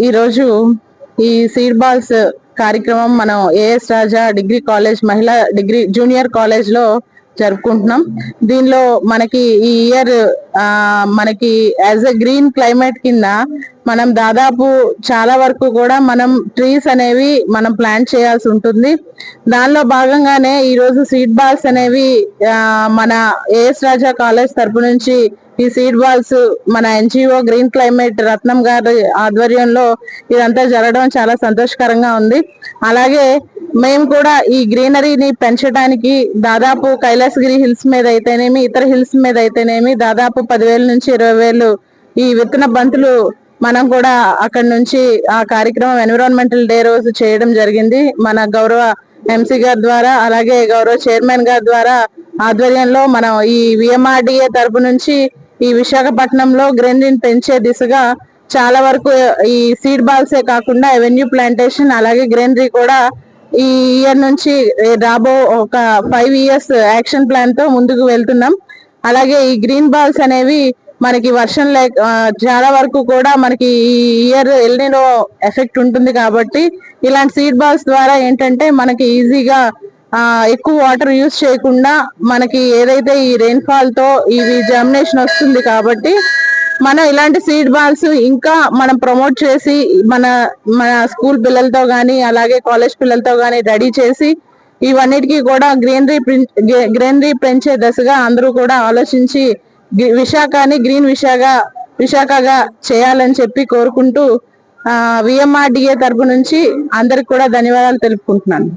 ఈరోజు ఈ seed balls కార్యక్రమం మనం ఏఎస్ రాజా డిగ్రీ కాలేజ్ మహిళా డిగ్రీ జూనియర్ కాలేజ్ లో జరుపుకుంటున్నాం. దీనిలో మనకి ఈ ఇయర్ మనకి యాజ్ ఎ గ్రీన్ క్లైమేట్ కింద మనం దాదాపు చాలా వరకు కూడా మనం ట్రీస్ అనేవి మనం ప్లాంట్ చేయాల్సి ఉంటుంది. దానిలో భాగంగానే ఈ రోజు సీడ్ బాల్స్ అనేవి మన ఏఎస్ రాజా కాలేజ్ తరపు నుంచి ఈ సీడ్ బాల్స్ మన ఎన్జిఓ గ్రీన్ క్లైమేట్ రత్నం గారి ఆధ్వర్యంలో ఇదంతా జరగడం చాలా సంతోషకరంగా ఉంది. అలాగే మేము కూడా ఈ గ్రీనరీని పెంచడానికి దాదాపు కైలాసగిరి హిల్స్ మీద అయితేనేమి ఇతర హిల్స్ మీద అయితేనేమి దాదాపు 10,000 నుంచి 20,000 ఈ విత్తన బంతులు మనం కూడా అక్కడ నుంచి ఆ కార్యక్రమం ఎన్విరాన్మెంటల్ డే రోజు చేయడం జరిగింది. మన గౌరవ ఎంసీ గారి ద్వారా అలాగే గౌరవ చైర్మన్ గారి ద్వారా ఆధ్వర్యంలో మనం ఈ విఎంఆర్డిఏ తరపు నుంచి ఈ విశాఖపట్నంలో గ్రీనరీని పెంచే దిశగా చాలా వరకు ఈ సీడ్ బాల్సే కాకుండా ఎవెన్యూ ప్లాంటేషన్ అలాగే గ్రీనరీ కూడా ఈ ఇయర్ నుంచి రాబో ఒక 5 years యాక్షన్ ప్లాన్ తో ముందుకు వెళ్తున్నాం. అలాగే ఈ గ్రీన్ బాల్స్ అనేవి మనకి వర్షం చాలా వరకు కూడా మనకి ఈ ఇయర్ ఎల్నినో ఎఫెక్ట్ ఉంటుంది కాబట్టి ఇలాంటి సీడ్ బాల్స్ ద్వారా ఏంటంటే మనకి ఈజీగా ఎక్కువ వాటర్ యూజ్ చేయకుండా మనకి ఏదైతే ఈ రెయిన్ ఫాల్ తో ఇవి జర్మినేషన్ వస్తుంది కాబట్టి మనం ఇలాంటి సీడ్ బాల్స్ ఇంకా మనం ప్రమోట్ చేసి మన మన స్కూల్ పిల్లలతో కానీ అలాగే కాలేజ్ పిల్లలతో కానీ రెడీ చేసి ఇవన్నిటికీ కూడా గ్రీనరీ పెంచే దశగా అందరూ కూడా ఆలోచించి విశాఖని గ్రీన్ విశాఖగా చేయాలని చెప్పి కోరుకుంటూ విఎంఆర్డిఏ తరపు నుంచి అందరికి కూడా ధన్యవాదాలు తెలుపుకుంటున్నాను.